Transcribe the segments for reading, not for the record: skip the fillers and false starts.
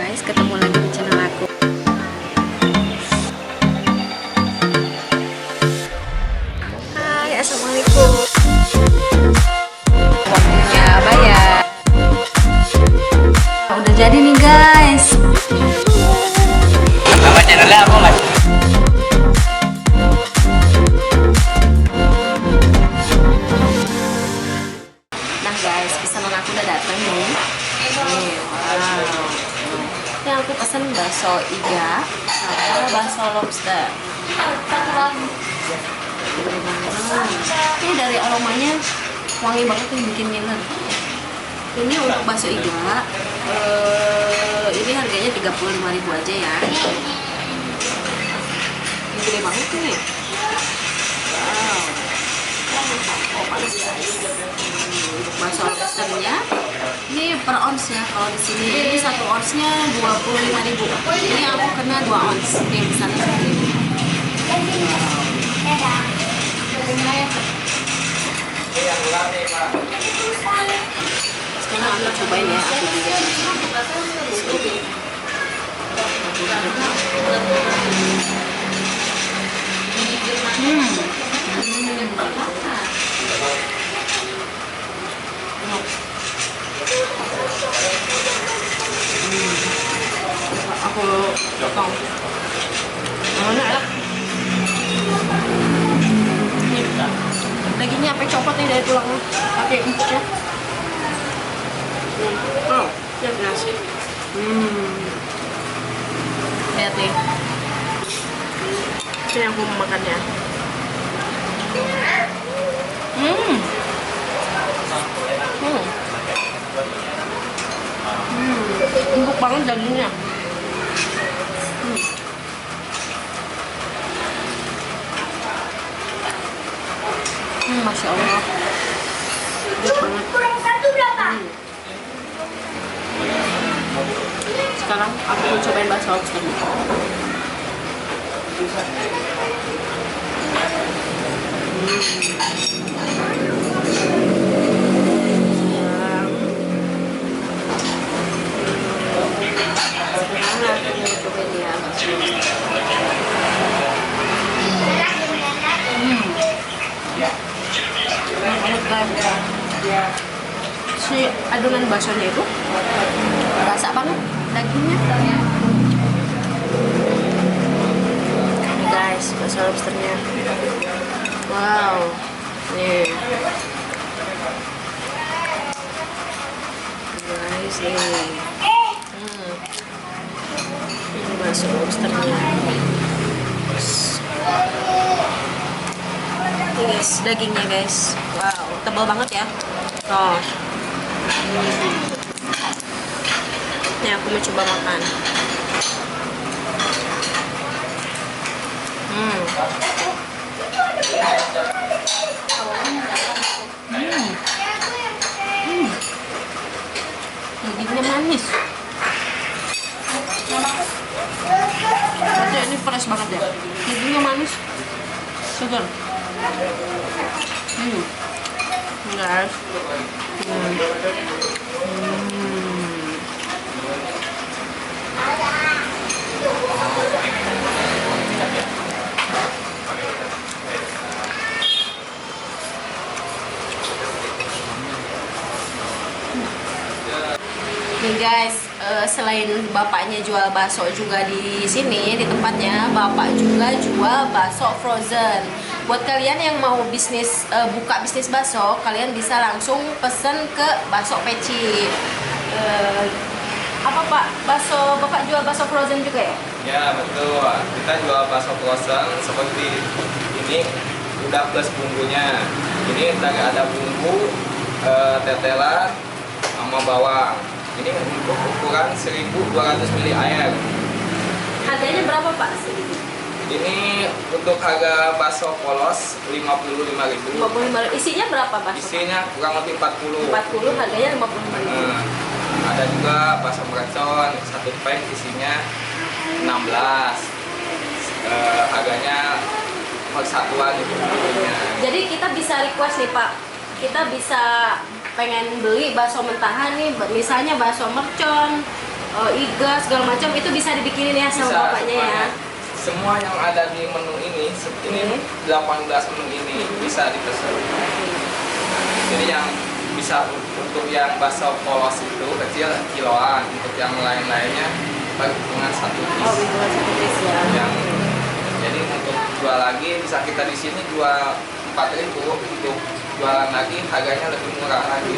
guys, ketemu lagi di channel aku. Hai, assalamualaikum. Waktunya bayar. Udah jadi nih guys. Nama channelnya apa mas? Nah guys, pesanan aku udah datang nih. Wow. Yang aku pesen bakso iga sama bakso lobster. Ini dari aromanya wangi banget nih, bikin ngiler. Ini untuk bakso iga, ini harganya 35.000 aja ya. Ini gede banget nih. Wow. Oh, panas guys. Untuk bakso lobsternya ini per ons ya. Kalau di sini ini 1 onsnya 25.000. Ini aku kena 2 ons. Ini di sana seperti ini. Sekarang aku cobain ya, aku juga. Aku potong. Mana enak. Ini dagingnya apa copot nih dari tulangnya, pakai empuknya. Oh, ya nasi. Lihat nih. Ini aku mau makannya. Empuk banget dagingnya. Masya Allah. Kurang satu berapa? Sekarang aku mau cobain bakso lobster. Si adonan baksonya itu rasa banget dagingnya. Ini guys, bakso lobsternya. Wow, nih guys nih. Ini bakso lobsternya. Ini guys, dagingnya guys. Wow, tebal banget ya. Oh. Nih aku mau coba makan. Dagingnya manis. Berarti ini fresh banget ya. Dagingnya manis, segar. Guys. Nih guys, selain bapaknya jual bakso juga di sini, di tempatnya, bapak juga jual bakso frozen. Buat kalian yang mau bisnis, buka bisnis bakso, kalian bisa langsung pesen ke Bakso Peci. Apa Pak, bakso bapak jual bakso frozen juga ya? Ya betul, kita jual bakso frozen seperti ini, udah plus bumbunya. Ini udah ada bumbu, tetelan, sama bawang. Ini untuk ukuran 1200 ml air. Harganya berapa Pak? Ini untuk harga bakso polos 55.000. 55. Isinya berapa bakso? Isinya kurang lebih 40. 40, harganya 55.000. Ada juga bakso mercon, 1 pack isinya 16. Harganya persatuan gitu. Jadi kita bisa request nih Pak, kita bisa pengen beli bakso mentahan nih, misalnya bakso mercon, iga segala macam itu bisa dibikinin ya sama Bisa, bapaknya ya. semuanya. Semua yang ada di menu ini, ini 18 menu ini bisa dipesan. Jadi yang bisa untuk yang bakso polos itu kecil kiloan, untuk yang lain-lainnya dengan 1 piece. Oh, hitungan 1 piece ya. Yang jadi untuk jual lagi bisa kita di sini jual 4.000, untuk jualan lagi harganya lebih murah lagi.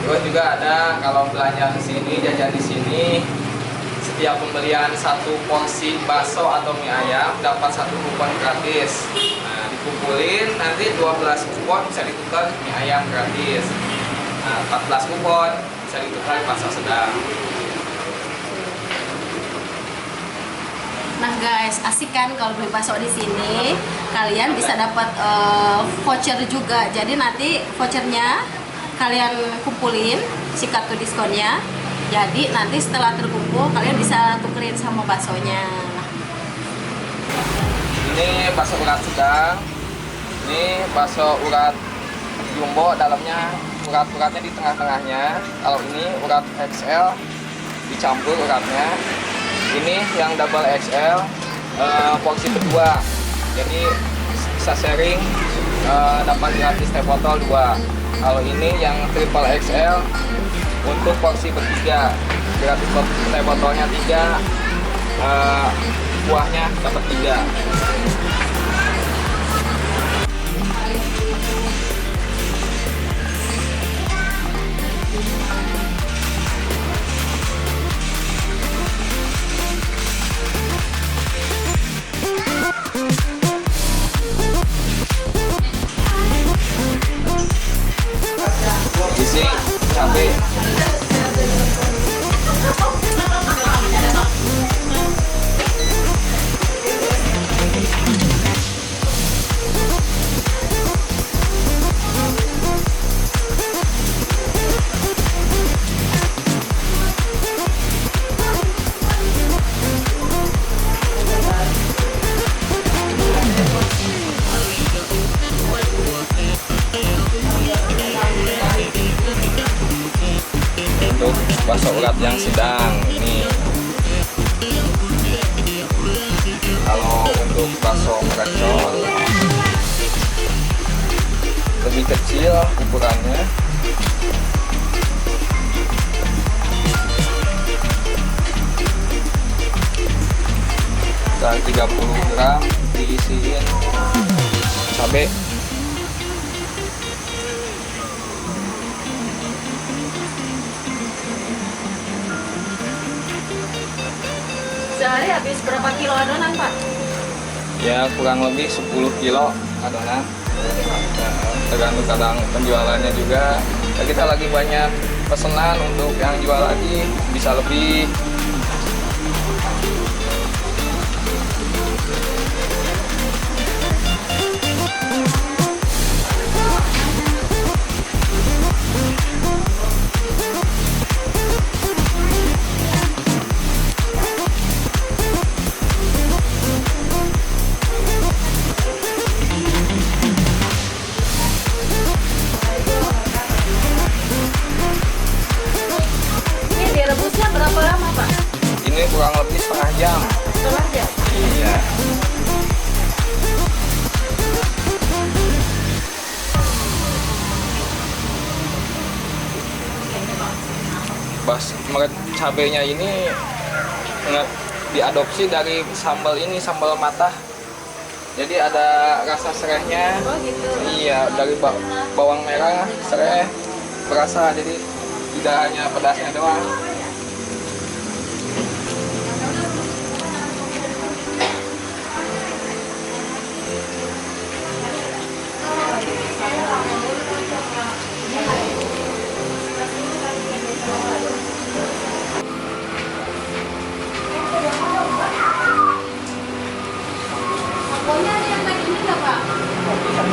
Terus juga ada kalau belanja di sini, jajan di sini, setiap pembelian 1 porsi bakso atau mie ayam dapat 1 kupon gratis. Nah, dikumpulin nanti 12 kupon bisa ditukar mie ayam gratis. Nah, 14 kupon bisa ditukar bakso sedang. Nah guys, asik kan kalau beli bakso di sini, kalian bisa dapat voucher juga. Jadi nanti vouchernya kalian kumpulin si kartu diskonnya. Jadi nanti setelah terkumpul kalian bisa tukerin sama baksonya. Ini bakso urat sedang. Ini bakso urat jumbo, dalamnya urat-uratnya di tengah-tengahnya. Kalau ini urat XL dicampur uratnya. Ini yang double XL porsi kedua, jadi bisa sharing, dapat gratis teh botol 2. Kalau ini yang triple XL untuk porsi bertiga, gratis teh botolnya 3, buahnya dapat 3. Isi cabai. Untuk bakso urat yang sedang ini. Kalau untuk bakso meracon lebih kecil ukurannya. Dan 30 gram diisiin cabai. Sehari habis berapa kilo adonan, Pak? Ya kurang lebih 10 kilo adonan. Tergantung kadang penjualannya juga. Ya, kita lagi banyak pesanan untuk yang jual lagi bisa lebih. Ini direbusnya berapa lama, Pak? Ini kurang lebih setengah jam. Setengah jam. Iya. Cabenya ini diadopsi dari sambal ini, sambal matah. Jadi ada rasa serehnya. Oh gitu. Iya, dari bawang merah, sereh, berasa. Jadi tidak hanya pedasnya doang. Pokoknya ada yang kayak gini nggak, Pak? Bisa